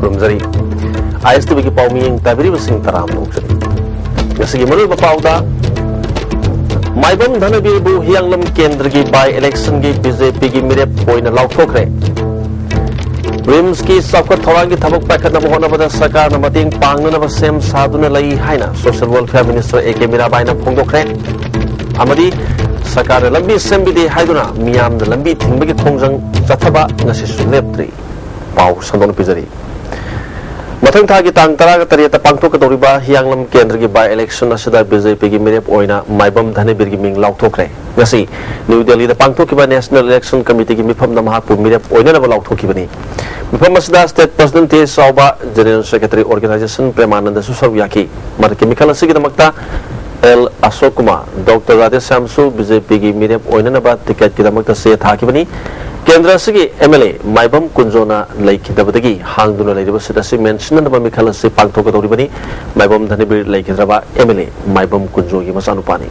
खुरमजरी ISTV की पाउमिंग ताबिरिबसिंग तराम नौजरी ngasi gi manul bapauda maibam dhanabibu hianglam kendra gi by election gi BJP gi mirep poina lauthokre rims ki sakwa thawang gi thabak pakhatna bahona bada sarkar na mating pangnana ba sem saduna lai haina social welfare minister AK Mirabai na phongdokre amadi sarkar lambi sembidi haiduna miyam da lambi thingbagi khongjang chathaba ngasi suleptri pau sandon pizari मथंग था कि तांग तरा तरिया पांगथोक दौरिबा हियांगलम केंद्र की by election असदा BJP की मिरेप ओइना माइबम धनेबिर की Ming लाउथोखरे ngasi new Delhi दा पांगथोकिबा national election committee की मिफम दा महापु मिरेप ओइना ना लाउथोकिबनी मिफम असदा स्टेट प्रेसिडेंट ते साउबा जनरल सेक्रेटरी ऑर्गेनाइजेशन प्रेमानंद सुसवयाकी मर केमिकल असगी दमकता एल अशोक कुमार डॉक्टर राधे श्यामसु BJP की मिरेप ओइना ना बा टिकट की दमकता से थाकिबनी केंद्र से MLA माइबम कुंजोना लेखिदबदगी हांगदुना लेरिबसिदा से मेंशन नबा मिखल से पांगथोक दौरिबनी माइबम धनेबिर लेखिद्रबा MLA माइबम कुंजोगी मसानुपानी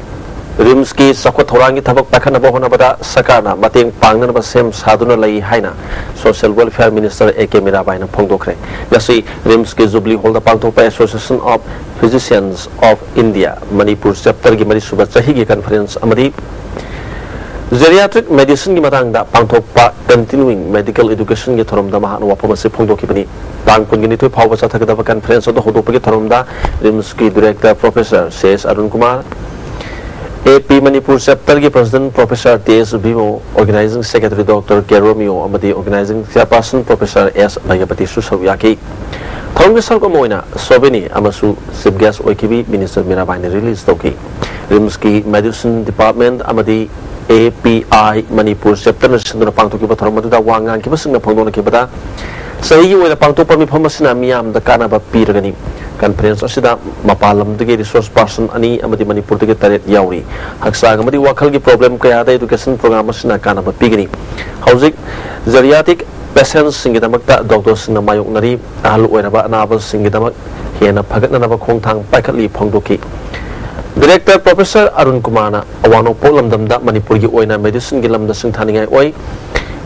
रिम्स की सखो थोरांगी थबक पाखनबा होनबदा सरकारना मतेंग पांगनबा सेम सादुना लई हाइना social welfare minister AK Mirabai ना फोंगदोखरे गसी रिम्स की जुबली हॉल दा पांगथोक association of physicians of India Manipur chapter की मरी सुबह चही की कॉन्फ्रेंस अमदी जेरियाट्रिक मेडिसिन की मतंगदा पांगथोकपा कंटिन्यूइंग मेडिकल एजुकेशन की थरमदा महान वाफम से फोंदोखिबनी तांग पुंगिनी थोय फावबा चाथगदबा कॉन्फ्रेंस अदो होदोपगी थरमदा रिम्स की director professor CS Arun Kumar AP Manipur chapter की president professor TS Bimo organising secretary doctor केरोमियो अमदी ऑर्गेनाइजिंग चेयरपर्सन प्रोफेसर S भैयापति सुसवयाकी थरमगे सरको मोइना सोबेनी अमसु चीफ गेस्ट ओइकिबी मिनिस्टर मीराबाई ने रिलीज तौकी रिम्स की मेडिसिन डिपार्टमेंट अमदी API मणिपुर चैप्टर सिंदुना पांगथोकी बथरमदुदा वांगांग की बसिंग फंगदोना की बदा सही ओइना पांगथोपा मिफम असना मियाम द कानाबा पीरगनी कॉन्फ्रेंस असिदा मपालम दगे रिसोर्स पर्सन अनि अमदी मणिपुर दगे तरेत यावरी हक्साग अमदी वाखल की प्रॉब्लम कया दा एजुकेशन प्रोग्राम असना कानाबा पीगनी हौजिक जरियाटिक पेशेंट्स सिंगे दमकता डॉक्टर सिंग मायोक नरी आहल ओइनाबा अनाबल सिंगे दमक हेना फगतनबा खोंथांग पाइखली फंगदोकी डायरेक्टर प्रोफेसर अरुण कुमार अवानो पोलमदमदा मणिपुर की ओइना मेडिसिन की लमदा सिंथानिंगाई ओइ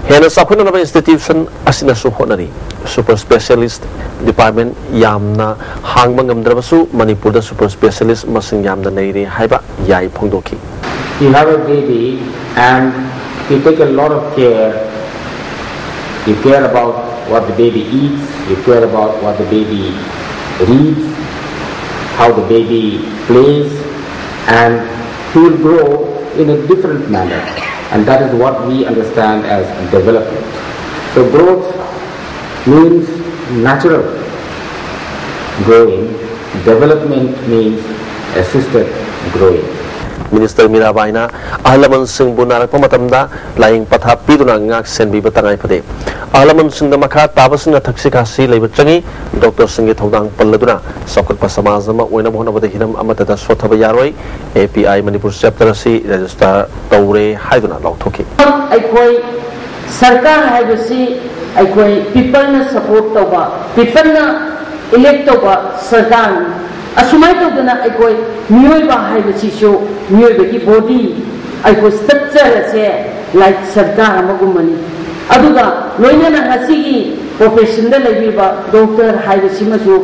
हेना साखुननबा इंस्टीट्यूशन असिना सु होनरी सुपर स्पेशलिस्ट डिपार्टमेंट यामना हांगमंगमद्रबसु मणिपुर दा सुपर स्पेशलिस्ट मसिंग यामदा नैरे हाइबा याई फोंदोकी You have a baby and you take a lot of care. You care about what the baby eats, you care about what the baby reads, how the baby plays, and he will grow in a different manner, and that is what we understand as development. So growth means natural growing, development means assisted growing. Minister Mirabai ना अहलमन सिंह बुनारक मतमदा लाइंग पथा पीदुना ngak senbi batangai pade अहलमन सिंह द मखा ताबसिन थक्सी खासी लेब चंगी डॉक्टर सिंह थौदांग पल्लदुना सकलप समाज मा ओइना बहना बद हिनम अमतदा सोथब यारोय API Manipur chapter C register तौरे हाइदुना लौथोकी अखोय सरकार हाइबसी अखोय पीपल ना सपोर्ट तोबा पीपल ना इलेक्ट तोबा सरकार असुमाय तोदना अखोय मियोयबा हाइबसीसो मियोयबा की बॉडी अखोय स्ट्रक्चर से लाइक सरकार अमगुमनी अदुगा लोइना हसीगी प्रोफेशन द लेबीबा डॉक्टर हाइबसीमसु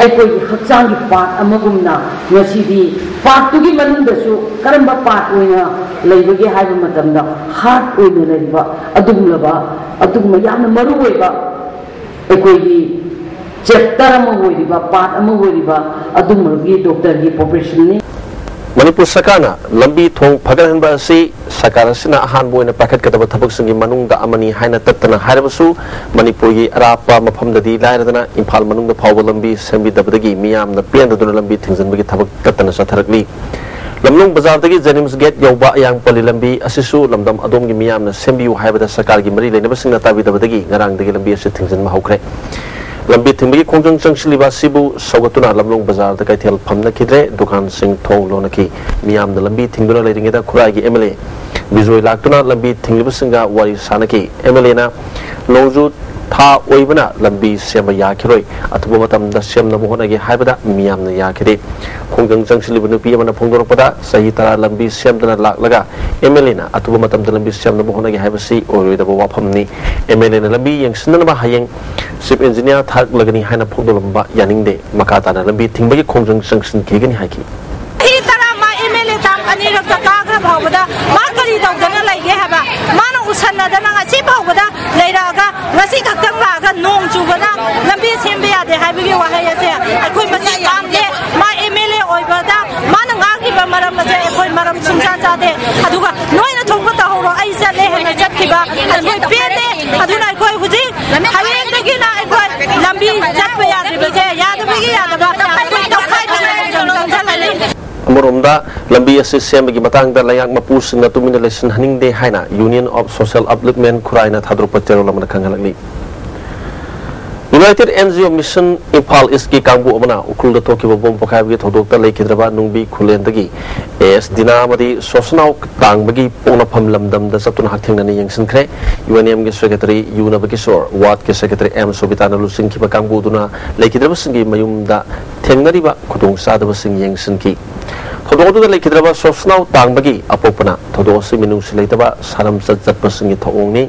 अखोय हक्चांग की पार्ट अमगुमना ngasiदी पार्ट तुगी मनुंदसु करंबा पार्ट ओइना लेबगे हाइब मतमदा हार्ट ओइना लेबा अदुगुमा यामना मरु ओइबा अखोयगी चैप्टर अमगोइबा पार्ट अमगोइबा अदुमगी डॉक्टर की प्रोफेशन ने मणिपुर सरकारना लंबी थोंग फगनहनबा असि सरकार सिना अहानबो ओइना पाखतकदबा थबकसिंगी मनुंगदा अमनी हाइना तत्तना हाइरबसु मणिपुर की अरापा मफमददी लायरदना इम्फाल मनुंगदा फावबा लंबी सेंबिदबदगी मियामना पेंददुना लंबी थिंजनबगी थबक तत्तना सथरकली लमनुंग बाजारदगी जेनिम्स गेट यौबा अयांगपल्ली लंबी असिसु लमदम अदोमगी मियामना सेंबियु हाइबदा सरकार की मरी लेनबसिंगना ताबिदबदगी ngaraangदगी लंबी असि थिंजनमा हौखरे लंबी थिंबगी खोंजंग चंगसिलिबा सिबु सौगतुना लमलोंग बाजार द कैथेल फमनखिद्रे दुकान सिंह थोंग लोनखी मियाम द लंबी थिंगुना लेरिंगेदा खुरागी MLA बिजोय लाक्तुना लंबी थिंगलिबसिंगा वारी सानकी MLA ना नौजू था ओइबना लंबी सेम याखिरोय अथुब मतम द सेम न मोहनगे हाइबदा मियाम न याखिरे खोंजंग जंगसिलिब नुपी अमना फोंदोरपदा सही तरा लंबी सेम दना लाकलगा एमएलए ना अथुब मतम द लंबी सेम न मोहनगे हाइबसी ओरोयदब वाफमनी एमएलए न लंबी यंगसिननबा हायंग चीफ इंजीनियर थाक लगनी हाइना फोंदोलंबा यानिंगदे मकाता न लंबी थिंगबगी खोंजंग जंगसिन केगनी हाइकी नोंग चुबना लंबी सेंबे यादे हाइबगी वाहय असे अखोय मसी कामदे मा एमएलए ओइबदा माना गाकी बमरम मसे अखोय मरम सुंसा जादे अदुगा नोइना थोंबा तहोरो आई चले हेने चटकिबा अखोय पेदे अदुना अखोय हुजी हायेंदगी ना अखोय लंबी चटबे यादे बजे यादबगी यादबा अखोय तखाय जंगजंगजलले अमरोमदा लंबी असे सेमगी मतंगदा लयाक मपुसिंगना तुमिना लेसन हनिंगदे हाइना यूनियन ऑफ सोशल अपलिफ्टमेंट खुराइना थाद्रोप तेरोलमना खंगलगली united NGO mission Imphal east की कांगबू अमना उखुल थोकिबा बोम पखाइबगी थोदोक्ता लेखिद्रबा नुंगबी खुलेंदगी एस दिनामदी सोसनाव तांगबगी पोनफम लमदमदा चतुन हाथेंगनानि यंगसिनख्रे यूएनएम के सेक्रेटरी यूनब किशोर वार्ड के सेक्रेटरी एम सोबिताना लुसिंखिबा कांगबूदुना लेखिद्रबसिंगी मयुमदा थेंगनरिबा खुदोंग सादबसिंग यंगसिनकी थोदोदुदा लेखिद्रबा सोसनाव तांगबगी अपोपना थोदोसि मिनुसि लेतबा सारम चतपसिंगी थोंगनी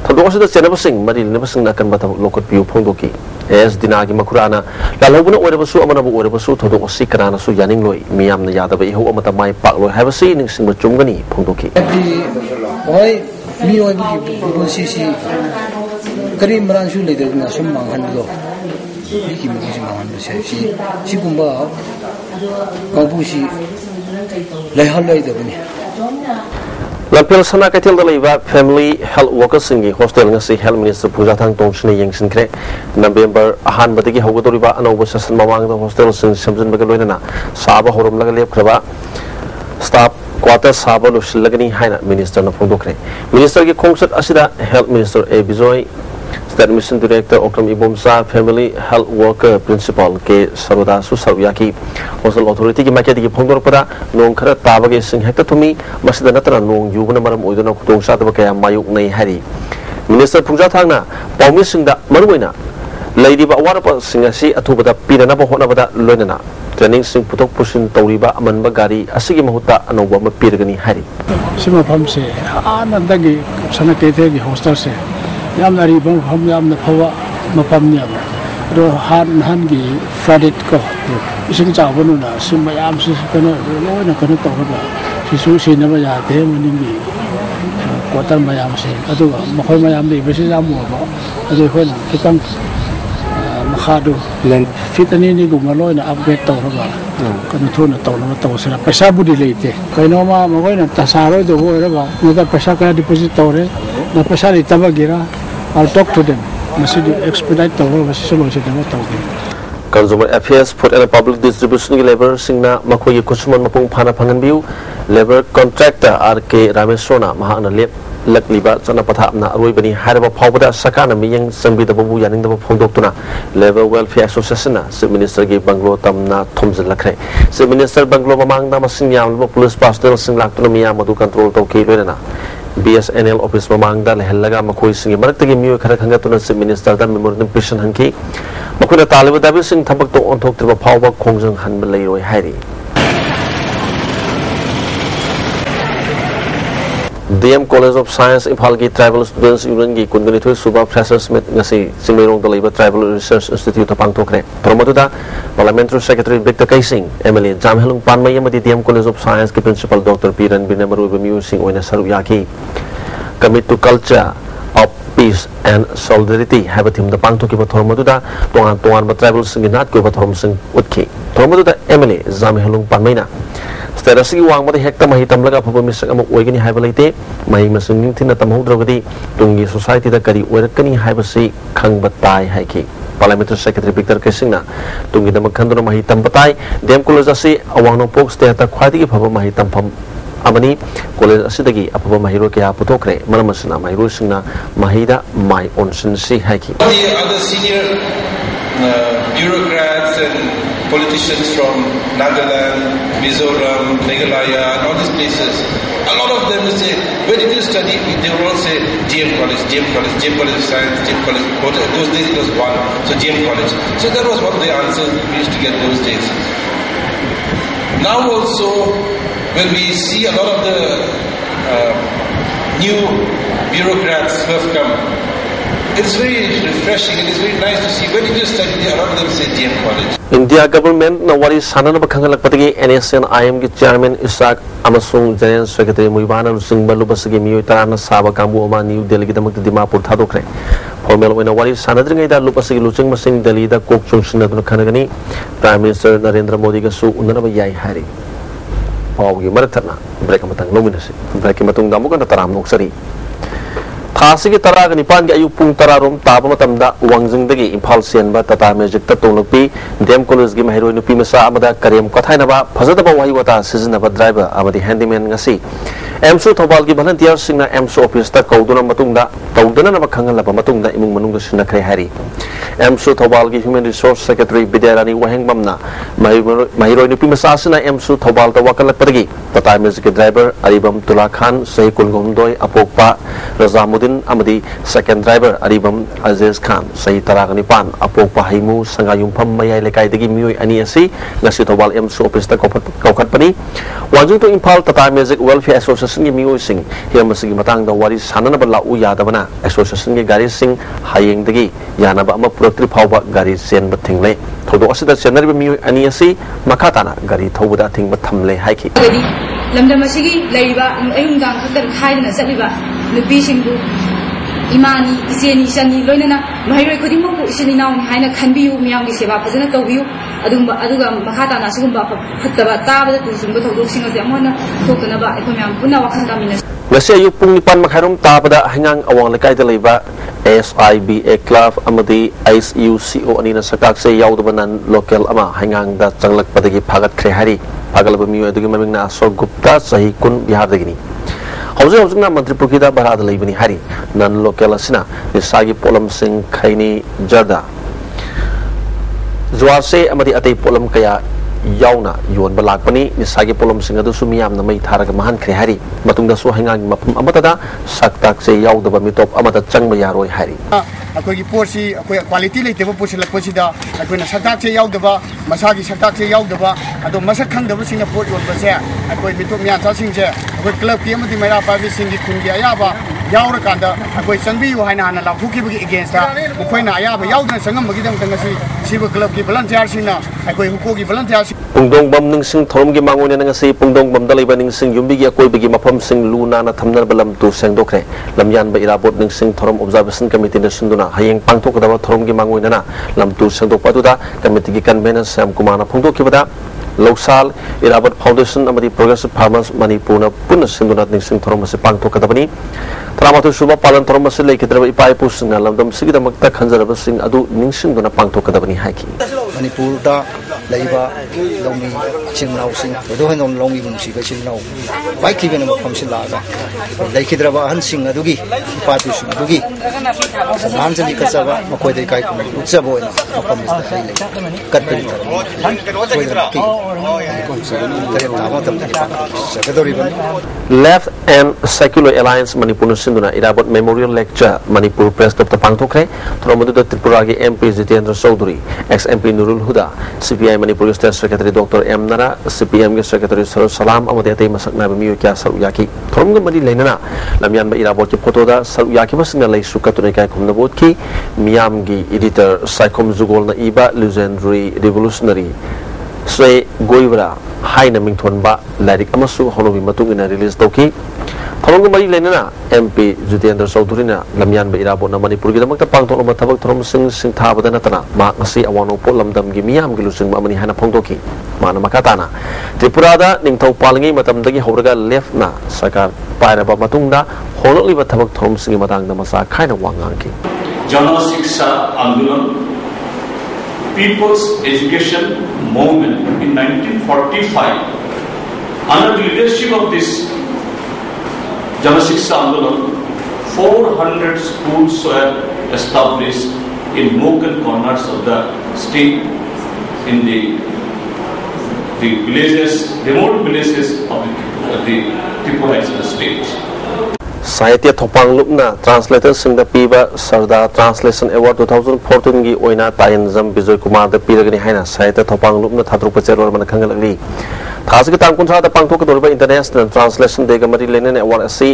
थोदोसि चेनबसिंग मरिलिनबसिंग नाकन बता लोकत पियु फोंदोकी एस दिनागी मखुराना लालौबना ओरबसु अमनबु ओरबसु थोदोसि कनानासु यानिंगलोय मियामना यादब इहो अमता माय पाकलोय हाबसि निंगसिंग चुमगनी फोंदोकी ओय मियोयबगी बोसिसि करी मरानसु लेदना सम मांगहनलो बिकी मुगिसि मांगहनलो सेसि सिगुंबा काबुसि लेहलैदबनि लंपेल सना कैथेल दलैबा फैमिली हेल्थ वर्कर्स सिंगी हॉस्टल ngasi हेल्थ मिनिस्टर पूजाथांग तोंसने यंगसिनख्रे नवंबर अहानबदगी हौगदोरिबा अनौब सेशन मवांगदा हॉस्टल सिंग समजनबगे लोइना साबा होरमलगा लेपख्रबा स्टाफ क्वार्टर साबा लोसिलगनी हाइना मिनिस्टर न फोंदोखरे मिनिस्टर की खोंगसत असिदा health minister A Bijoy state mission director Okram Ibomcha family health worker principal के सरोदा सुसरयाकी हॉस्टल अथॉरिटी की माइकेदी की फोंदोरपदा नोंग खरा ताबगे सिंग हेक्ता थुमी मसिदा नतरा नोंग युबना मरम ओइदना खुदोंग सादब कया मायुक नै हारि मिनिस्टर पूजा थांगना पाउमी सिंगदा मरुइना लैदिबा अवारप सिंगसी अथुबदा पिरनाबा होनाबदा लोइना ट्रेनिंग सिंग पुथोक पुसिन तौरिबा अमनबा गाड़ी असिगी महुता अनौबा म पिरगनी हारि सिमा फमसे आनंदगी सना कैथेगी हॉस्टल से यामना रिबम हम यामना फवा मपमनि अब रो हान की फ्लडेड को इसिंग चावनुना सिमा याम सि कनो लोइना कनो तौरबा सिसु सिनबा यादे मनिंगी क्वार्टर मयाम से अदुगा मखोय मयाम दे बेसे जामुबा अदु खोना खितम मखादु फिटनी नि गुमा लोइना अपग्रेड तौरबा कनो थोना तौरबा तौसरा पैसा बुदि लेते कइनोमा मगोइना तसारो दो होरबा नदा पैसा का डिपॉजिट तौरे ना पैसा लेतबा गिरा I'll talk to them. Masih expedite tawar masih solusi demo tawar. Consumer Affairs, Food and Public Distribution की लेबर सिंगना मखोई कुसुमन मपुंग फाना फंगन बिउ लेबर कॉन्ट्रैक्टर आर.के. रामेश्वरना महाना लेप लकलिबा चना पथापना अरोइबनी हारबा फावबदा सकाना मियंग संबिदबबु यानिंगदब फोंदोक्तुना labour welfare association chief minister की बंगलो तमना थोमजलखरे चीफ मिनिस्टर बंगलो ममांगदा मसिंग यामलबा पुलिस पास्टल सिंग लाक्तुना मिया मदु कंट्रोल तौके लोइना BSNL ऑफिस ममांगदा लहलगा मखोई सिंग मरक्तगी मियो खरा खंगतुना चीफ मिनिस्टर दा मेमोरेंडम पिशन हंकी मखोना तालिबा दाबि सिंग थबक तो ओंथोक्तिबा फावबा खोंजंग हनबा लेरोय हाइरि DM College of Science Imphal की ट्राइबल स्टूडेंट्स यूनियन की कुनगनिथोय सुबा फ्रेशर्स मीट ngasi सिंगमेरोंग दा लेबा ट्राइबल रिसर्च इंस्टीट्यूट पांगथोखरे परमदुदा पार्लियामेंट्री सेक्रेटरी विक्टर कैसिंग MLA जामहेलुंग पानमय यमदि DM College of Science की प्रिंसिपल डॉक्टर पीरन बिनमरु बमियु सिंह ओइना सरुक याकी कमिट to culture of peace and solidarity have theme द पांगथोखिबा थोरमदुदा तोंगान तोंगान ट्राइबल सिंह नाट को थोरम सिंह उतखि थोरमदुदा MLA जामहेलुंग पानमयना स्टेटस की वांग मदे हेक्ता मही तमलगा फबो मिसक अमु ओइगनी हाइबा लेते मही मसुंग निंथिना तमहौद्रगदी तुंगी सोसाइटी दा करी ओइरकनी हाइबसी खंगबा ताई हाइकी पार्लियामेंट्री सेक्रेटरी विक्टर केसिंगना तुंगी दम खंदुना मही तमबताई डेम कॉलेज असी अवांगनो पोक स्टेट ता ख्वाइदगी फबो मही तमफम अमनी कॉलेज असिदगी अफबो महिरो के पुथोखरे मरमसना महिरो सिंगना महिदा माई ओनसिनसी हाइकी bureaucrats and politicians from Nagaland, Mizoram, Meghalaya, and all these places A lot of them will say, where did you study? They will all say, GM College, GM College, GM College of Science, GM College. Those days it was one, so GM College. So that was one of the answers we used to get those days. Now also, when we see a lot of the new bureaucrats who have come, it's very refreshing. It is very nice to see. Where did you study? A lot of them say GM College. India government na wari sanana bakhangalak patagi NSNIM ki chairman Isaac amasung General Secretary Muibana Singh Balubasagi miyo tarana saba kambu ama New Delhi gidamak Dimapur thadokre. Formal wena wari sanadringai da lupasagi luching masing Delhi da kok chungsin na khanagani Prime Minister Narendra Modi ga su unana yai hari. Pawgi maratna break matang nominasi. Break matung damukan taram noksari. Thasigi tara nipan ga ayuk pung tara rom taba matamda wangjingdagi Imphal senba Tata Magic ta tonglopi Dem College gi mahiroi nupi masa amada karem kathainaba phajadaba wahi wata sizinaba driver amadi handyman ngasi MSU Thobal gi volunteer singna MSU office ta kauduna matungda tawdana na bakhangalaba matungda imung manungda sinakhrei hari MSU Thobal gi Human Resource Secretary Bidyarani Wahengbamna mahiroi nupi masa asina MSU Thobal ta wakalak padagi Tata Magic driver Aribam Tula Khan Sahi Kulgomdoi Apokpa Razamudin amadi second driver Aribam Aziz Khan Sahi Taragnipan Apokpa Haimu Sangayumpham Mayai Lekai dagi mioi ani asi ngasi Thobal MSU office ta kaukat pani wanjung to Imphal Tata Magic Welfare Association gi mioi sing hiamasigi matang da wari sanana ba lau yadabana association gi gari sing hayeng dagi yanaba ama puratri phawba gari sen ba thingle thodo asida senari ba mioi ani asi makatana gari thobada thing ba thamle haiki lamdam asigi leiba ayungdang khakdan khaidana chaliba nupi singbu imani iseni sani loinana mahiroi khudimok iseni nauni haina khanbiyu miyamgi seba phajana tawbiyu aduga makhatana sigumba phattaba tabada tusumba thodok singa amona thokana aikoi miyam punna wakhal tamina ngasi ayuk pung nipan makharum tabada hangang awang lekai da leiba SIBA Club amadi ISUCO anina sakak se yaudaba nan local ama hangang da changlak padagi phagat khre hari pagalaba miyo adugi mamingna Ashok Gupta sahi kun bihar dagini hausa na Mantripur ki da barada leibani hari nan local asina nisagi polam sing khaini jarda Zwase amadi atay polam kaya yauna yon balakpani nisagi polam sing adu sumiyam na mai tharaga mahan khre hari matungda su hangang mapum amatada saktak se yaudaba mitop amata changba yaroi hari अखोगी पोसी अखोई quality लेतेबो पोसी लक्पसिदा अखोइना सकताक से यावदबा मसागी सकताक से यावदबा अदो मसक खंगदबो सिंग pot योनबसे अखोई मिटो म्याचा सिंगसे अखोई club की अमदि मैरा पाबि सिंगी खुंगी अयाबा यावरा कांदा अखोई संबियु हाइना हाना लाफुकीबगी अगेंस्ट दा अखोइना अयाबा यावदन संगमबगी दम तंगसी सिबो क्लब की वॉलंटियर सिंगना अखोई हुकोगी volunteer Pungdong bam ning sing thorom gi mangoina ngasi pungdong bam dalaiba ning sing yumbi gi akoi bigi mafam sing luna na thamnar balam tu sengdokre lamyan ba irabot ning sing thorom observation committee na sunduna hayeng pangthok da thorom gi mangoina na lam tu sengdok paduda committee gi convener Sam Kumar na phongdok kibada Loksal Irabot Foundation amadi Progressive Farmers Manipur na punna sinduna ning sing thorom se pangthok kadabani Tramatu suba palan thorom se lekidraba ipai pusing na lamdam sigidamakta khanjaraba sing adu ning singduna pangthok kadabani haiki Manipur da leiba longi chingnau sing do henon longi mungsi ga chingnau bai ki bena mafam sin laga leikidraba han sing adugi ipai pusing adugi nan jali kasaba makoi dei kai kun utsabo ina mafam is da hai katpin Left and Secular Alliance Manipur Sinduna Irabot Memorial Lecture Manipur Press Club Pangthokre Thromodu Tripura gi MP Jitendra Chaudhary ex MP Nurul Huda CPI Manipur State Secretary Dr M Nara CPM gi Secretary Sarul Salam amade atei masakna bamiyo kya Sarul Yaki Throm mari leinana lamyan ba Irabot ki photo da Sarul Yaki basna lei sukatune kai khumnabot ki miyam gi editor Saikom Zugol na iba legendary revolutionary Sway Goivra High naming Thonba Ladik Amasu Honobi Matungina release Toki Thorong Mari Lenana MP Jitendra Chaudhary Lamyan Ba Irabot na Manipur gi damakta pangthok ma thabak thorom sing thabada natana ma ngasi awano po lamdam gi miyam gi lusing ma mani hana phongdoki mana makatana Tripura da ningthau palingi matamdagi horaga left na sakar pairaba matungda holokliba thabak thorom sing matangda masa khaina wangangki Jana Shiksha Andolan People's Education Movement in 1945. Under the leadership of this Jana Shiksha Andolan, 400 schools were established in nook and corners of the state, in the villages, remote villages of the the Tripura state. साहित्य थोपांग लुपना translator Singh पीबा सरदार translation award 2014 की ओइना तायनजम Vijay Kumar the पीरगनी हाइना साहित्य थोपांग लुपना थाद्रुप चेरोल मन खंगलगली थासगी तांग कुंथा द पांगथोक दोरबा इंटरनेशनल ट्रांसलेशन डे गमरी लेने अवार्ड असि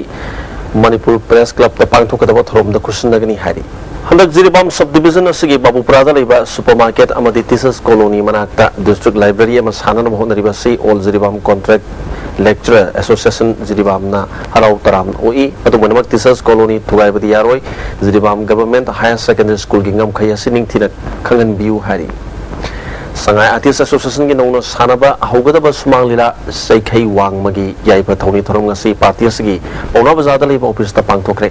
मणिपुर प्रेस क्लब द पांगथोक दबो थरोम द खुशनगनी हाइरी हंदक जिरिबाम सब डिवीजन असगी बाबूपुरा द लेबा सुपरमार्केट अमदी टीचर्स कॉलोनी मनाक्ता डिस्ट्रिक्ट लाइब्रेरी अमा सानन होनरिबा C all Jiribam contract lecturer association जिरिबामना हराव तराम ओई अदुमनमक टीचर्स कॉलोनी थुगाइबदी यारोय Jiribam government higher secondary school गिंगम खयसि निंगथिना खंगन बियु हारी संगाई आर्टिस्ट एसोसिएशन की नौनो सानबा हौगदब सुमांग लीला सैखै वांगमगी याइबा थौनी थरम ngasi पार्टी असगी पौना बाजार लेबा ऑफिस ता पांगथोखरे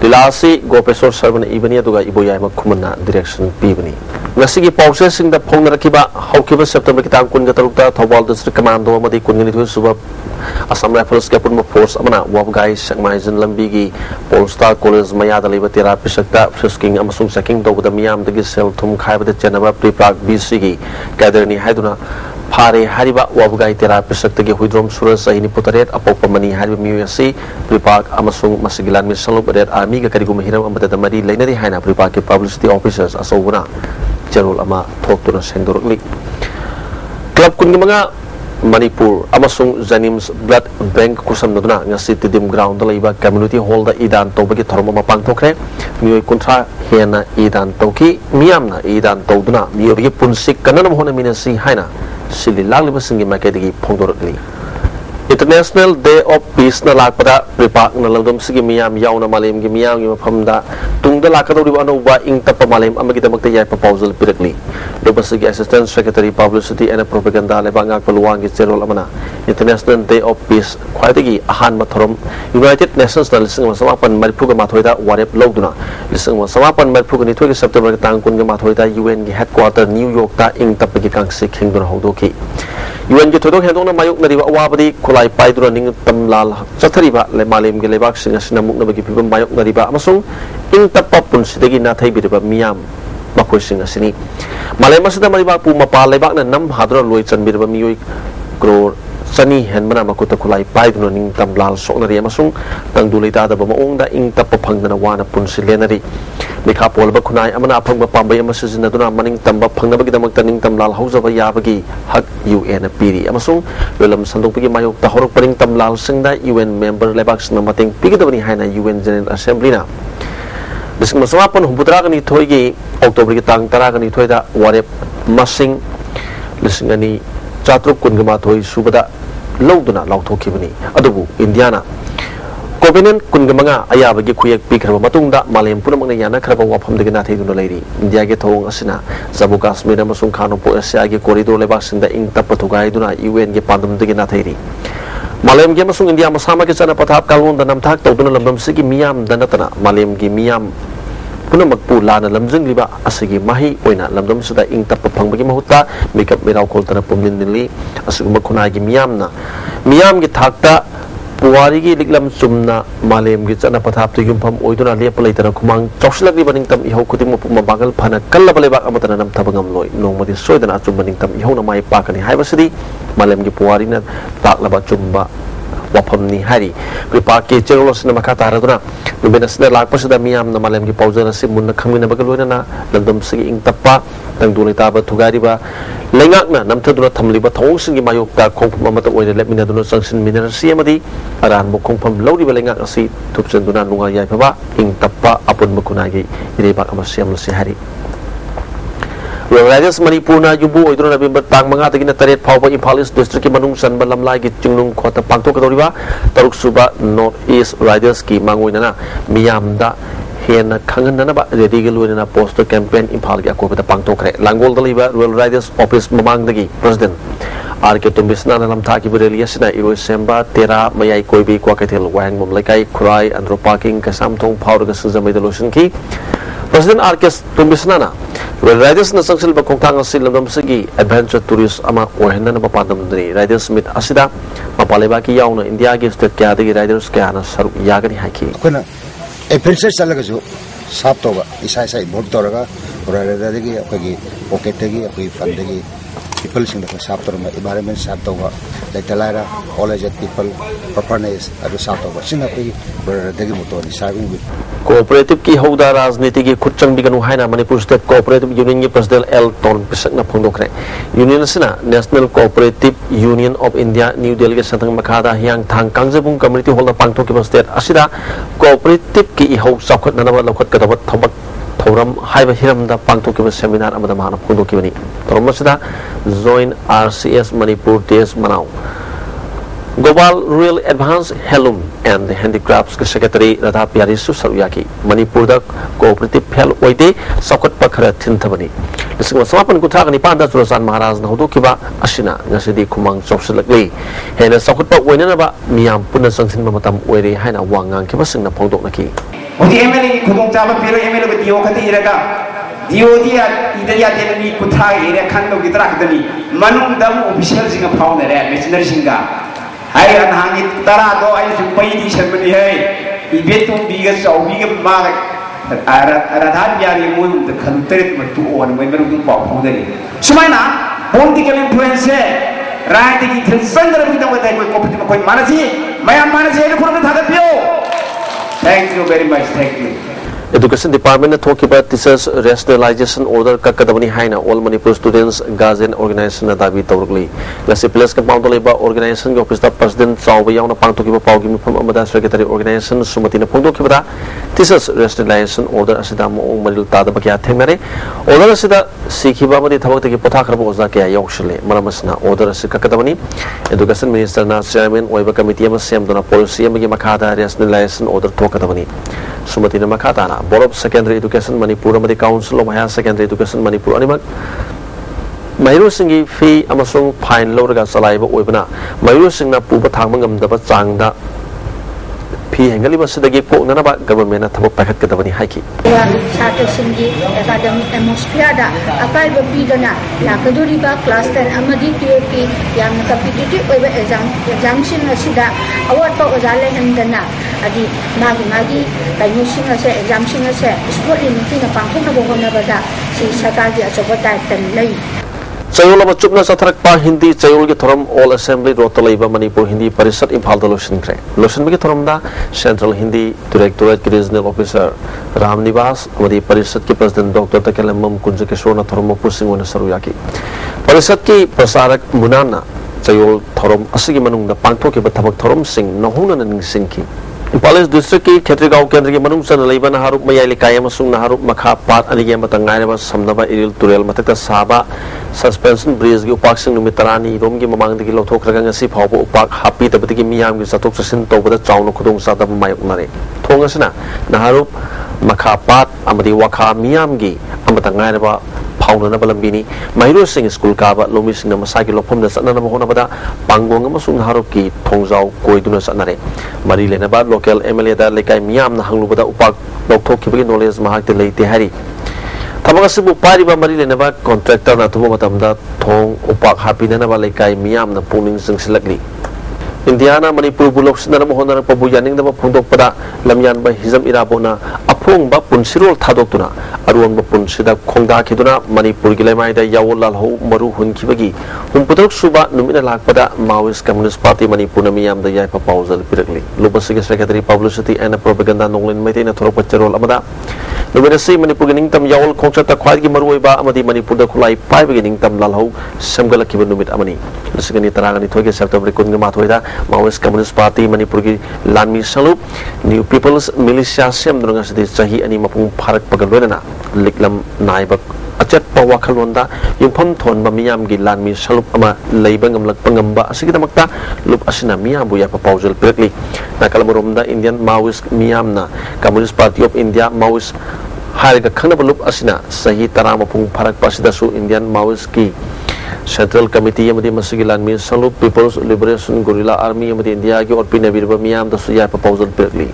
लीलासी गोपेश्वर सर्वन इबनी अदुगा इबोयाइमा खुमना डायरेक्शन पीबनी ngasi पाउसे सिंग द फोंग रखिबा हौकिबा सेप्टेम्बर की तांग कुन तरुकता थौबाल डिस्ट्रिक्ट कमांडो अमदी कुनगनि सुबा असम राइफल्स के पुन फोर्स अमना वाबगाई सकमाइजन लंबी की पोलस्टार कॉलेज मयाद लेबा तेरा पिसक्ता फ्रिस्किंग अमसुंग चेकिंग तौबदा मियाम दगी सेल थुम खाइबदा चेनबा प्रीप्राक बीसी की कैदरनी हाइदुना फारे हारिबा वाबगाई तेरा पिसक्तगी हुइद्रोम सुरस सहिनी पुतरेट अपोप मनी हारिबा मियुसी प्रीपाक अमसुंग मसिगिलान मिसलुब रेड आर्मी का करिगु महिरम अमदा मरी लेनरी हाइना प्रीपाक के पब्लिसिटी ऑफिसर्स असौबना चरोल अमा थोक्तुना सेंदोरकली क्लब कुनगमंगा मणिपुर अमसुंग जनिम्स ब्लड बैंक कुसमनदुना ngasi tidim ground laiba community hall da idan tobagi thorma ma pangthokre mioi kuntra hena idan toki miyamna idan toduna miori punsik kananam hona minasi haina sili lagliba singi makedi phongdorli International Day of Peace na lakpada pripak na lalgam sigi miyam yauna malem gi miyam gi mafamda tungda lakadori ba no ba ing tapa malem amagi damakta yai proposal pirakli loba sigi Assistant Secretary Publicity and Propaganda lebanga peluang gi cerol amana International Day of Peace khwaitagi ahan mathorom United Nations na lising samapan mariphuga mathoida warep logduna lising samapan mariphuga ni thogi September ki tang kun ga mathoida UN gi headquarter New York ta ing tapa gi kangsi khingduna hodoki UN gi thodok hendong na mayuk nariba awabadi khulai paidura ning tamlal chathariba le malem ge lebak singa sina mukna bagi pibam mayok nariba amasung ing tappa pun sidagi na thai biriba miyam makoi singa sini malem asida mariba pu mapa lebak na nam hadra loi chan biriba miyoi crore sani henmana makuta khulai paidura ning tamlal soknari amasung tang dulita da bama ongda ing tappa phangna wana pun silenari mikha polba khunai amana aphangba pambai ama sizinaduna maning tamba phangnabagi damak taning tamlal haujaba yabagi hak UN piri amasung lolam sandokpagi mayok ta horok paring tamlal singda UN member lebak sna mating pigidabani haina UN General Assembly na bising masamapan humputra gani thoigi October ki tang tara gani thoida warep masing lising ani chatruk kungama thoi subada lawduna lawthokibani adubu Indiana Covenant kungamanga ayabagi khuyek pikraba matungda malem punamangna yana khraba wafamdagi na theiduna leiri India ge thong asina Jammu Kashmir amasung Khanupur Asia ge corridor lebaksinda ing tapathugaiduna UN ge pandamdagi na theiri malem ge amasung India masama ge chana pathap kalon da namthak tawduna lambam sigi miyam danatana malem ge miyam punamakpu lana lamjing liba asigi mahi oina lamdam suda ing tappa phangbagi mahutta makeup mirau koltana pumlin nili asuguma khunai ge miyam ge thakta पुवारी की लिखलम चुमना मालेम की चना पथाप तो युमफम ओइदुना लेप लेतरा खुमांग चौसलगली बनिंग तम इहो खुदिम पुमा बागल फना कल्ला Baleba अमतना नम थबंगम लोय नोंमदि सोयदना चुम बनिंग तम इहो न माय पाकनी हाइबसदी मालेम की पुवारी न ताकलबा चुमबा wafamni hari pripak ke cherolos na makata haraduna nubenasna lakpasida miyam na malem ki paujana simun na khamina bagaloina na landam sigi ing tappa tang dulita ba thugari ba lengak na namthaduna thamliba thong singi mayok ta khongpham amata oina lepmina duna sangsin minerasi amadi aran bo khongpham lauri ba lengak asi thupsenduna nunga yai phaba ing tappa apun makunagi irebak amasiam lasi hari Radius Manipurna Yubu Idro November Tang Manga Tagina Taret Power Impal East District Manung San Balamlai Chunung Kota Pangto Kadoriba Taruk Suba North East Riders Ki Manguinana Miyamda Hena Kanganaba Redigulina Poster Campaign Impal Yakova Pangto Kre Langol Daliba Royal Riders Office Mamangdagi President Arketumbisna Lamtaki Bureliasina Iro Semba Tera Mayai Koibi Kwakatil Wang Mumlakai Kurai Andro Parking Kasamtong Power Gasuza Medolution Ki President Arkes Tumbisnana Well, Riders na sangsil ba kung tangang sila ng sigi adventure tourist ama ohenna na mapadam dari Riders mit asida mapaleba ki yaw na India gi state kya dagi Riders kya na saru yaga ni haki kuna adventure salaga jo sap to ba isa bot to raga Riders dagi apagi pocket dagi apagi fund dagi people sing da sap to ma environment sap to ba Laitalaira, all aged people, properness, Adusato, Sinapi, Degimoton, serving with Cooperative ki hoda राजनीति की खुद चंग बिगनु है ना Manipur state cooperative union के president L टोन पिसकना फोंदोखरे यूनियन सिना national cooperative union of India new Delhi के संथंग मखादा हियांग थांग कांगजेबुंग कम्युनिटी हॉल पांगथोक के स्टेट असिदा कोऑपरेटिव की इहो साखत ननवा लखत कदब थबक थौरम हाइबा हिरमदा पांगथोक के सेमिनार अमदा माना फोंदोकिबनी थौरम सिदा जॉइन आरसीएस मणिपुर देश मनाउ Global Rural Advanced Handloom and Handicrafts के सेक्रेटरी राधा प्यारी सुसरुयाकी मणिपुर दा कोऑपरेटिव फेल ओइदे सौकत पखरा थिनथबनी लिसिंग समापन कुथा गनि पांदा जुरसान महाराज न होदोकिबा असिना ngасidi खुमांग चौसलकले हेना सौकत प ओइननबा मियाम पुन संसिन मतम ओइरे हाइना वांगांग केबा सिंगना फोंदोकनकी ओदि एमएलए की खुदोंग चाबा पिरो एमएलए को दियो खति इरगा दियो दिया इदरिया तेलमी कुथा इरे खंदो की तरह दनी मनुंग दम ऑफिशियल सिंग फाउंड रे मिशनरी सिंगा हाय अनहांगी तरा दो आई सुपैदी शर्मनी है इबेतु बीगा सौबीगा माग राधा प्यारी मोय द खंतरित मतु ओन मोय मेरु दुम पाउ फोंदरी सुमाइना पॉलिटिकल इन्फ्लुएंस है राजनीति की संदर्भ में दंगते कोई कोपति कोई मानसी मैं मानसी है पुरम थागपियो thank you very much thank you Education Department talk about teachers rationalization order kakadabani haina all Manipur students Gazen organization dabi tawrukli lasi plus ka pang toliba organization ga office president chawba yauna pang tokiba pawgi mifam amada secretary organization sumati na phongdo kibada teachers rationalization order asida mo maril tada bakya themare order asida sikhiba amadi thabak tagi potha kharba oza kya yaushile maramasna order asika kakadabani education minister na chairman oiba committee ama semdona policy amagi makhada rationalization order thokadabani sumati na makhada na Board of Secondary Education Manipur amadi Council of Higher Secondary Education Manipur animak Mahiru singi fee amasung fine lawraga salaiba oibana Mahiru singna puba thangma ngamdaba changda fee hengaliba sidagi poknanaba government na thabak pakhat kadabani haiki Chhatr singi academic atmosphere da akaiba pidana lakaduriba class 10 amadi 12 ki yamna competitive oiba examination asida award pa ojale hendana adi magi kainusing ase examination ase sport limiti na pangthona bogona bada si sarkar gi achoba daittan lei Chayol ama chupna satharak pa Hindi Chayol ki thoram all assembly rotalaiba Manipur Hindi Parishad Imphal da lotion kre lotion ki thoram da Central Hindi Directorate ki Regional Officer Ram Nivas amadi Parishad ki President Dr. Takelamam Kunja Kishore na thoram pusing wana saruyaki Parishad ki prasarak munana Chayol thoram asigi manung da pangtho ki bathabak thoram sing nahuna na ningsing ki Impal District ki Khetrigaon Kendra ki manung san leiba naharup mayai likaya masung naharup makha pat anigi matangai ba samnaba iril turel matakta saba suspension bridge ki upak sing numit tarani rom ki mamang digi lothok raga ngasi phawbo upak happy tabati ki miyam ki satok sasin tawbada chawno khudong sa dab mai unare thong asina naharup makha pat amadi wakha miyam gi amatangai ba phawna na balambini Mahiru Singh school ka ba lomi sing na masagi lophom da sanna na hona bada pangong amasung naharup ki thongjau koiduna sanare mari lena ba local MLA da lekai miyam na hanglu bada upak lothok ki knowledge mahak te leite hari Thabak asibu pariba mari lena ba contractor na thubo matamda thong upak happy na ba lekai miyam na puning sing silakli Indiana Manipur bulok sinara mohona na pabuyaning na phongdok pada lamyan ba hizam irabona apong ba punsirol thadok tuna aruan ba punsida khongda khiduna Manipur gi lemai da yawol lal ho maru hun khibagi humputok suba numina lakpada Maoist Communist Party Manipur na miyam da yai pa pausal pirakli lubasigi secretary publicity and propaganda nonglin maite na thorok pacharol amada numina si Manipur gi ningtam yawol khongcha ta khwai gi maroi ba amadi Manipur da khulai pai gi ningtam lal ho samgala kiba numit amani lisgani taragani thoge September kun ma thoida Maoist Communist Party Manipur ki Lanmi Salup New People's Militia Sem durang asidi chahi ani mapung pharak pagalona liklam naibak achat pa wakhalonda yumpham thon ba miyam gi Lanmi Salup ama leiba ngamlak pangamba asigidamakta lup asina miyam bu ya pa paujal pirakli nakalamurumda Indian Maoist miyam na Communist Party of India Maoist hariga khanaba lup asina sahi tarama pung pharak pasida su Indian Maoist ki Central Committee amadi masigi Lanmi Salup People's Liberation Guerrilla Army amadi India ki orpi nabirba miyam da suya proposal pirakli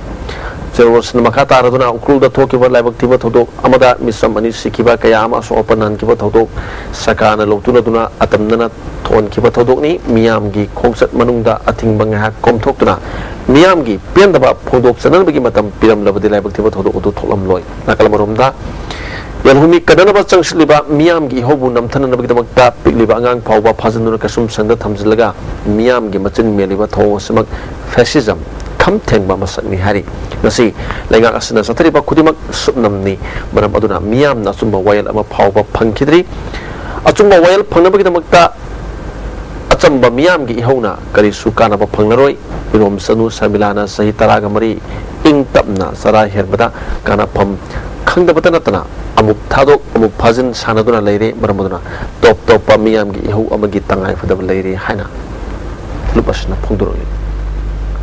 Jerwas na makata raduna ukrul da thoki ba laibak tiba thodok amada misam ani sikiba kaya ama so opanan kiba thodok sakana lotuna duna atamnana thon kiba thodok ni miyam gi khongsat manungda athing bang ha komthok tuna miyam gi pendaba phodok chanan bagi matam piram labadi laibak tiba thodok udu tholam loi nakal marumda Yalhumi Kadanaba Changsliba, Miam Gi Hobu Namtanabagamaka, Pigliba Angang Pauba Pazanur Kasum Sanda Tamzilaga, Miam Gimatin Meliba Tow Simak, fascism, come ten Mamas Nihari. Nasi, Lega Asana Satariba Kudimak Subnamni, Madam Aduna, Miam Nasumba Wail Ama Pauba Pankidri, Atumba Wail Panabagamaka. Achamba Miam Gi Hona, Karisukana Pangaroi, Rom Sanu Samilana Sahitaragamari, Ing Tapna, Sarai Herbada, Ganapam, Kanga Batanatana, Amuk Tado, Amuk Pazin, Sanaduna Lady, Baramaduna, Top Miam Gi Ho Amagitangai for the Lady Hana, Lupasna Punduroli,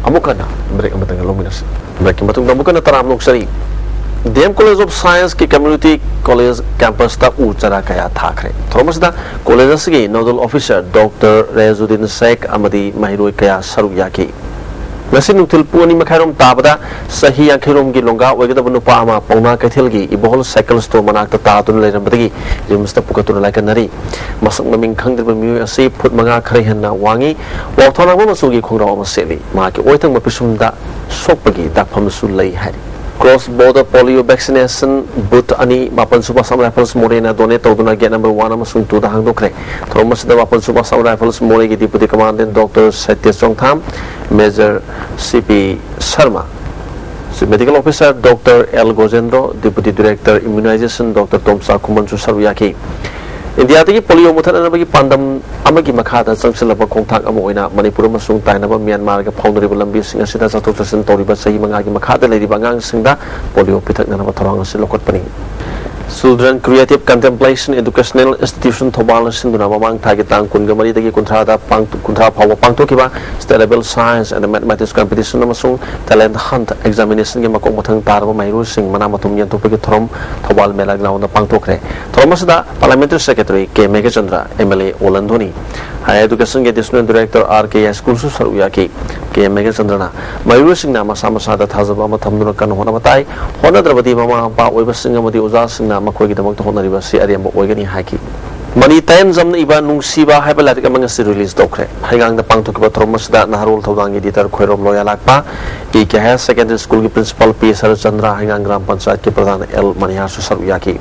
Amukana, break Amatanga Luminous, breaking Matunga Taram Luxury. DM College of Science की Community College campus ता ऊंचा कया थाकरे Thomas दा college की nodal officer doctor रेजुद्दीन Sheikh अमदी महिरोई कया सरुया की नसी नुथिल पुनी मखैरोम ताबदा सही अंखेरोम की लोंगा वगदब नुपा अमा पौना कैथल की इबोल साइकिल स्टोर मनाक तातुन लेरमदगी रिमस्ता पुकतुन लाइकनरी मसक ममिंग खंगदब मिउ असी फुट मंगा खरे हन्ना वांगी वाथोना मसुगी खोंगराव मसेली माके ओइथंग मपिसुमदा सोपगी दाफमसु लई हारी Cross border polio vaccination booth ani Mapan Super Sam Rifles Morena donate to get number 1 amasung 2 da hangdokre Thomas the Mapan Super Sam Rifles More ki deputy commandant Dr. Satya Songtham Major CP Sharma medical officer Dr. L Gojendro deputy director immunization Dr. Tomsa Kumanchu Saruyaki India की polio मुथन की पांडम अमगी मखादा संगसिलबा खोंथाक अम ओइना Manipur मसुंग ताइनबा Myanmar के फाउंडरेबल लंबी सिंग असिदा चतुक चसन तौरिबा सही मंगा की मखादा लेरिबा अंगांग सिंगदा polio पिथकनबा थोरांग असि लोकटपनी Children Creative Contemplation Educational Institution Thobal Sinduna Mamang Tagi Tang Kungamari Dagi Kuntrada Kuntra Power Pangtokiba State Level Science and Mathematics Competition Namasung Talent Hunt Examination Gimakomotang Tarva Mayru Sing Manamatum Yantopi Throm Thobal Melaglaw Pangtokre Thomasda Parliamentary Secretary K. Megachandra MLA Olandoni Higher Education Additional Director R.K. School Saruyaki K. Megachandra Mayru Sing Namasamasada Thazabama Tamduna Kanhonamatai Honadravadi Mama Pa Webasingamadi Uzasing Makogi the Mokto Honoriba Si Ariam Ogani Haki. Mani times on Iba Nungsiba Hyperlatic among us release docre. Hangang the Pangtokiba Thomas that Naharul Tawang editor Querom Loyalakpa, Ika secondary school principal P. Sarachandra Hangang Gram Pansat Kipradan El Maniasu Saruyaki.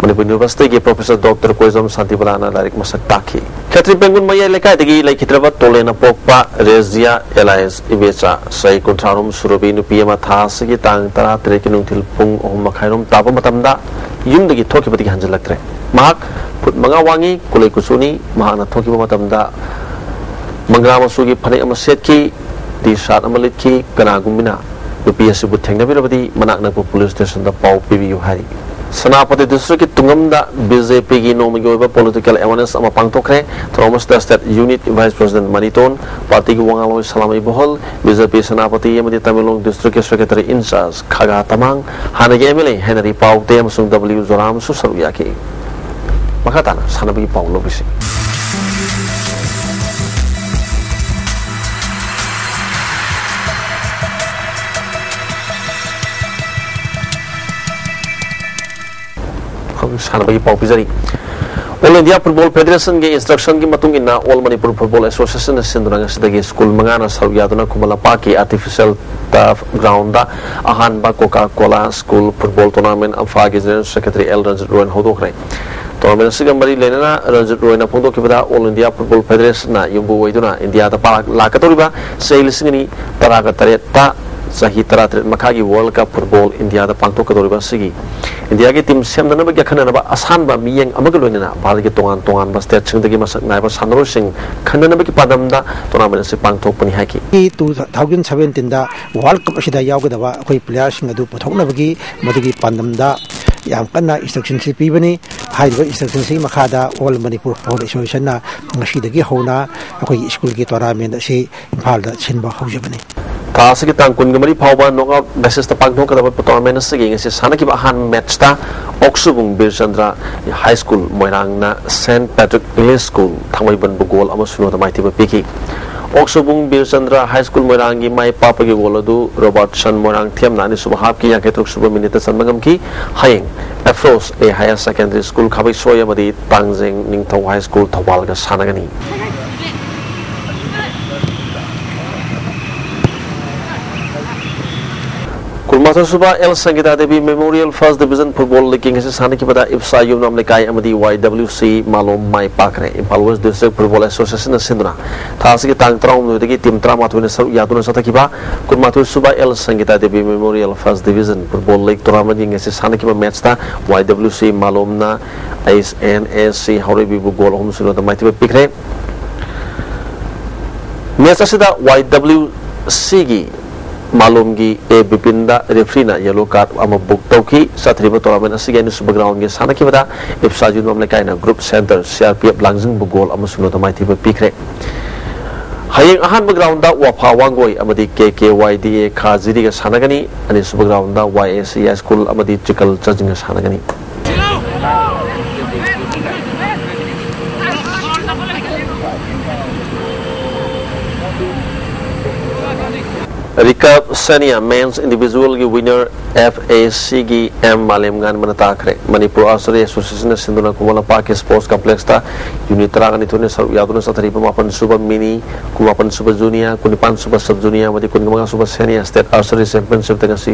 Manipur University Professor Dr. Koizam Santibalana Larik Masataki. Catherine Pengun Maya Lekatigi like Hitrava Tolena Pokpa, Rezia, Elias, Ibecha, Sai Contrarum, Surubinu, Piema Tasiki, Tang, Tara, Trekinum Tilpung, Omakairum, Tabamatamda, Yum the Toki Pati Hanjalatre. Mark, put Mangawangi, Kule Kusuni, Mahana Toki Matamda, Mangrama Sugi, Pane Amasetki, the Shat Amaliki, Ganagumina, the PS would take everybody, Manakna Police Station, the Pau PBU Hari. Sanapati district Tungamda BJP ki Nomigoba political awareness ama pangtokre Thomas State Unit Vice President Maniton Party ki Wangaloy Salami Bohol BJP Sanapati Yamadi Tamilong District Secretary in charge Khaga Tamang Hanage MLA Henry Pau Teamsung W Zoram Susaruyaki Makatana Sanabi Pau Lobisi Sanabagi Pau Pizari. All India Football Federation ge instruction ki matungina All Manipur Football Association Sinduranga Sidagi School Mangana Sawyaduna Kumalapaki Artificial Turf Ground da Ahanba Coca-Cola School Football Tournament Amfagi General Secretary L. Ranjit Roy Hodokre. Tournament Sigambari Lenana Ranjit Roy Napondokibada All India Football Federation na Yumbu Waiduna India da Parak Lakatoriba Sailisingini Taragatareta Sahi Taratret Makagi World Cup Football India the Pangto Kadoriba Sigi. India ki team Sam Naba Yakanaba Asanba Miyang Amagaluna, Balgi Tongan Bastet Chindagi Masak Naiba Sanro Sing, Kandanabaki Padamda, Tournament Pangto Panihaki. 2017 da World Cup Shida Yagadava, Koi players in the Dupotonabagi, Madigi Pandamda, Yamkana instruction Pibani, Hydro instruction Makada, All Manipur Association, Mashidagi Hona, Koi school tournament, she Palda Chinba Hojabani. Tasiki Tankungamari Power Noga Basis the Pangnoka Tournament singing is Sanaki Bahan Matchta, Oksubung Birchandra High School, Moirangna, St. Patrick English School, Tamaban Bugol, Amasuno the Mighty Piki. Oksubung Birchandra High School Moirangi, my Papa Goladu, Robert Shan Morang Tiam Nani Subahaki, Yaketuk Subaminitas and Magamki, Haying, Afros, a higher secondary school, Kabisoya Madi, Tangzing, Ningtao High School, Tawalga Sanagani. Kulmata Suba El Sangita Devi Memorial First Division Football League ngasi sana kibada IPSA Yumnam Lekai amadi YWC Malom Mai Pakre Impal West District Football Association Sinduna Thasiki Tang Traum Nudigi Tim Trama Twin Yatuna Satakiba Kulmata Suba El Sangita Devi Memorial First Division Football League Tournament ngasi sana kiba match ta YWC Malom na ISNSC Horibi Goal Home Suno the Mighty Pikre match asida YWC gi Malum gi e bipinda refrina yellow card ama book tauki satriba tournament asigi ni subground ge sana kibada IPSA Junam Lekai na group center CRPF Langjing bugol ama suno tamai tiba pikre hayeng ahan background da wafa wangoi amadi KKYDA khaziri ge sanagani ani subground da YACI school amadi chikal charging ge sanagani Rikab Sania men's individual winner FAC gi M Malemgan manatakre Manipur Archery Association Sinduna Kumala Park Sports Complex ta unit terang itu ni yaduna satari pemapan suba mini kumapan suba junior kunipan suba sub junior mati kunimanga suba senior state archery championship tengah si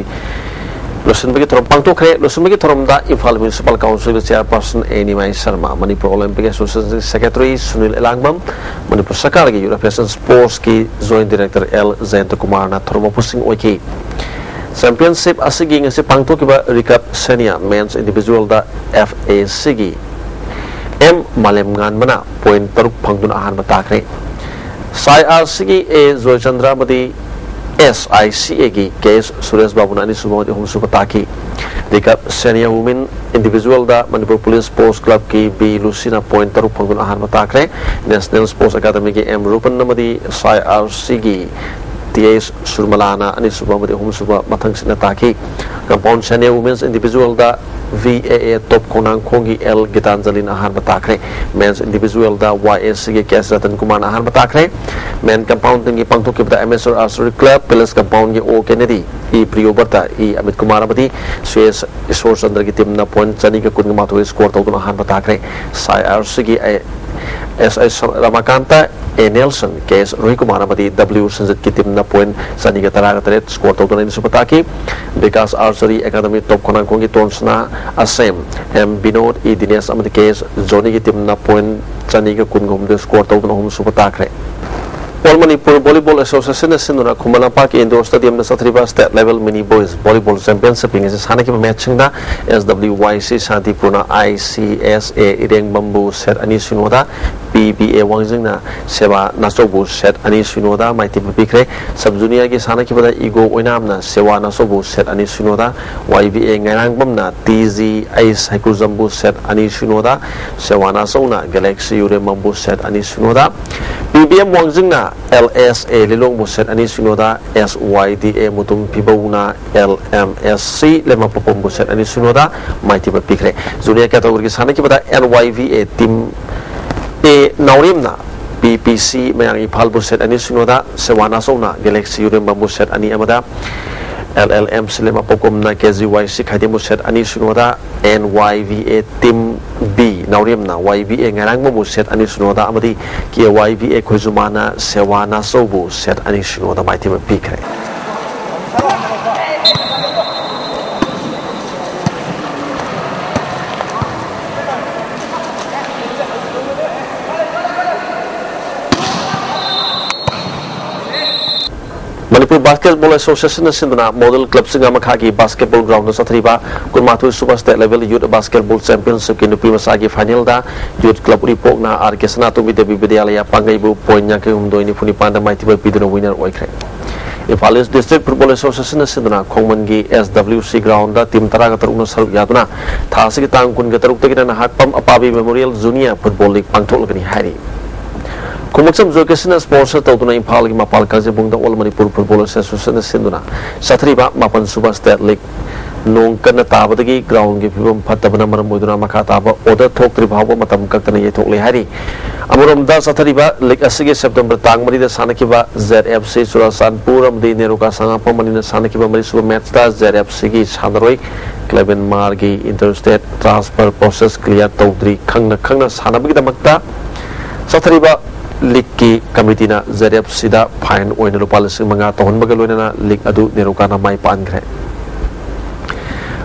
Lusun bagi torom pangtu kre lusun bagi torom da Imphal Municipal Council Chairperson Enimai Sharma Manipur Olympic Association Secretary Sunil Elangmam Manipur Sakar gi European Sports ki Joint Director L Zainto Kumar na torom pusing oiki Championship asigi ngasi pangtu kiba Rikap Senior men's individual da FAC gi M Malemgan mana point teruk pangtun ahan matakre Sai asigi e Joy Chandra mati SICA ki case Suresh Babu Nani Sumawati Hum Supataki Rikap Senior Women Individual da Manipur Police Sports Club ki B Lucina Point Taruk Panggun Ahan Matakre National Sports Academy ki M Rupan Namadi SIRC ki TS Surmalana Ani Sumawati Hum Supa Matang Sinataki Compound Senior Women's Individual da VAA Top Konang Kongi L Gitanjalin Ahan Matakre Men's Individual da YSC ki Kes Ratan Kumar Ahan Matakre Men Compound Tingi Pangtuk ki MSR Archery Club Palace Compound ki O Kennedy I Priyoberta I Amit Kumar Amati Suez Isor Chandra ki team na point chani ka kun matu score tawdun Ahan Matakre SIRC ki SS Ramakanta A Nelson case Roy Kumar Amati W Sanjit ki team na point chani ka tara ka tret score tawdun Ani Supataki Because Archery Academy Top Konang Kongi Tonsna Asem M Binod I Dines Amati case Johnny ki team na point chani ka kun gum de score tawdun Hum Supatakre All Manipur Volleyball Association Sinduna Kumala Park Indoor Stadium na Satriba State Level Mini Boys Volleyball Championship ngasi sana ki matching da SWYC Santipurna ICSA Ireng Bambu set ani sunoda PBA Wangjing na Sewa Nasobu set ani sunoda Maiti Pikre Sub Junior ki sana ki pada Igo Oinam na Sewa Nasobu set ani sunoda YBA Ngairang Bam na TZ Ice Haiku Zambu set ani sunoda Sewa Naso na Galaxy Ure Mambu set ani sunoda PBM Wangjing na LSA Lilong Muset Ani Sunoda SYDA Mutum Pibuna LMSC Lema Popom Muset Ani Sunoda Mighty Pikre Junior category sana kita NYVA Team A Naurimna PPC Mayang Ipal Muset Ani Sunoda Sewana Sona Galaxy Uremba Muset Ani Amada LLM Selema Pokom na KZYC Khadi Muset Ani Sunoda NYVA Team B Naurimna YVA Ngarang Muset Ani Sunoda Amadi Kia YVA Kuzumana Sewana Sobu Set Ani Sunoda Mighty Pikre Manipur Basketball Association Sinduna Model Club Singama Khagi Basketball Ground Satriba Kurmatu Super State Level Youth Basketball Championship ki Nupi Masagi Final da Youth Club Report na RK Sanatu Vidya Vidyalaya Pangaibu point nya ke umdo ini puni panda mai tiba piduna winner oikre Imphal East District Football Association Sinduna Khongman gi SWC Ground da tim tara ka taruna saruk yaduna thasi ki tangkun ka taruk ta na hakpam apabi Memorial Junior Football League pangthol gani hari Kumuksam Jokesin sponsor tautuna Imphal ki mapal kaje bungda All Manipur Football Association Sinduna Satriba Mapan Super State League nong kana tabadagi ground ki phibam phatabana maram moiduna makha taba order thok tri bhawa matam kaktana ye thok le hari amuram da sathariba league asige September tang mari da sanakiba ZFC Surasanpur amdi neruka sanga pamanina sanakiba mari super match da ZFC ki sanaroi Cleven Margi interstate transfer process clear tawdri khangna sanabagi damakta sathariba League committee na ZFC da fine oina lupa 5,000 tahun bagaloina na league adu nerukana mai pangre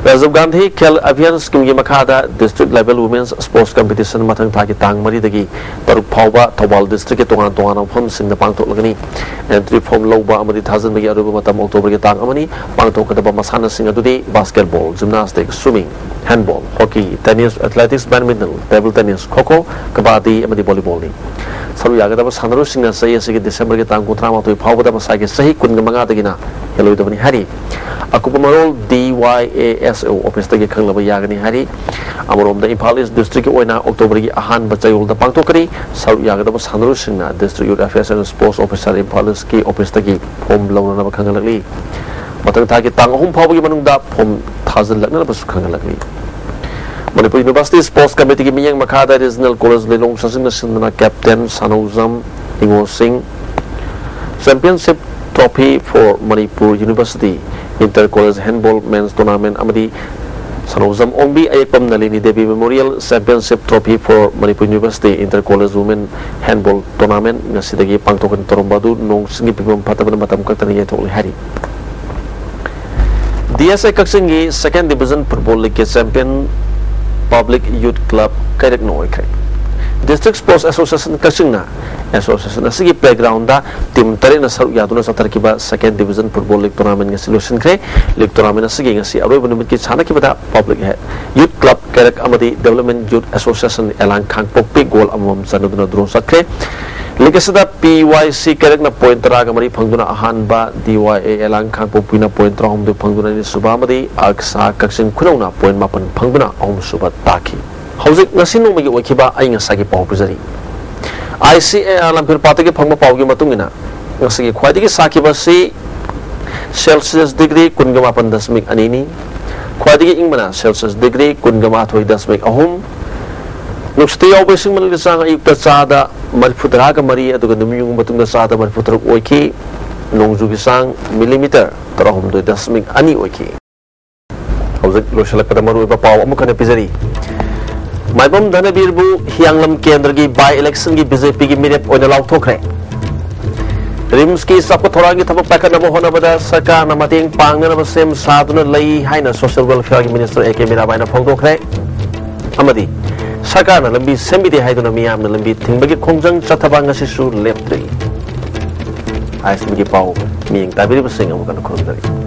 Rajiv Gandhi Khel Avian Scheme की मखादा district level women's sports competition मथंग था की तांग मरी दगी तरुक फाउबा Thoubal district के तोंगान तोंगान form Singh पांगथोक लगनी entry form लौबा अमरी थाजन बगी अरुब मतम October के तांग अमनी पांगथोक कदबा मसाना Singh अदुदी basketball gymnastics swimming handball hockey tennis athletics badminton table tennis kho-kho kabaddi amadi volleyball ni saru yagadaba sandaru singna sahi asigi December ke tang 39 फाउबा मसागे सही कुन मंगा दगिना हेलोई दबनी हरी अकुपमरोल DYASO ऑफिस तक खंगलब यागनी हरी अमरोम द इम्फाल ईस्ट डिस्ट्रिक्ट के ओइना अक्टोबर की अहान बचायोल द पांगथोकरी साउ यागदब सानरु सिंगना district youth affairs and sports officer Imphal east की ऑफिस तक फॉर्म लौनब खंगलगली मतंग था की तांग अहुम फाउबगी मनुंगदा फॉर्म थाजल लगना बसु खंगलगली मणिपुर यूनिवर्सिटी स्पोर्ट्स कमेटी की मियंग मखादा रीजनल कॉलेज लेलोंग ससिंग सिंदना कैप्टन सानौजम इंगो Singh championship trophy for Manipur university inter college handball men's tournament अमदी सनौजम ओंबी Ayekpam Nalini Devi memorial championship trophy for Manipur university inter college women handball tournament ngsidagi pangtokan torombadu nongsingi pigmam phatabana matam kaktani yethokli hari DSA Kaksingi second division football league ke champion public youth club Kairak Noikrai District Sports Association Kaksingna Association asigi playground da team tare na saru yaduna satar kiba second division football league tournament ngi solution kre league tournament asigi ngasi aroi bunumit ki chana kibada public youth club Kairak amadi development youth association elang khangpok pe goal amam sanuduna dro sakre league sada PYC Kairak na point tara gamari phangduna ahan ba DYA elang khangpok pina point tara hom du phangduna ni suba amadi aksa Kaksing khunona point mapan phangduna hom suba taki हौजिक नसिनो मगी ओखिबा आई ngसागी पाव पुजरी ICAR लंफिर पातगे फंगबा पावगी मतुंगिना ngसागी ख्वाइदगी साखिबा से सेल्सियस डिग्री 19.2 अनिनी ख्वाइदगी इंगमना सेल्सियस डिग्री 19.3 नुक्सते यावबेसिंग मनल चांग अयुक्ता चादा मरफुदरा का मरी अदुगा नुमियुंग मतुंगा चादा मरफुदरक ओखि नोंजुगी सांग मिलीमीटर 3.2 ओखि हौजिक लोशलकदा मरुबा पाव अमुखने पिजरी माइबम धनबीरबु हियांगलम केंद्र की बाय इलेक्शन की बीजेपी की मिरेप ओइना लाउथोखरे रिम्स की सबको थोरांगी थबक पाखनब होनबदा सरकार न मतेंग पांगनब सेम सादुना लई हाइना सोशल वेलफेयर की मिनिस्टर एके मीराबाइना फोंदोखरे अमदी सरकार न लंबी सेंबिदे हाइदुना मियाम न लंबी थिंबगी खोंजंग चथबा ngasisu leptri आइसबी की पाव मियंग ताबिरिब सिंग अमुकन खोंदरी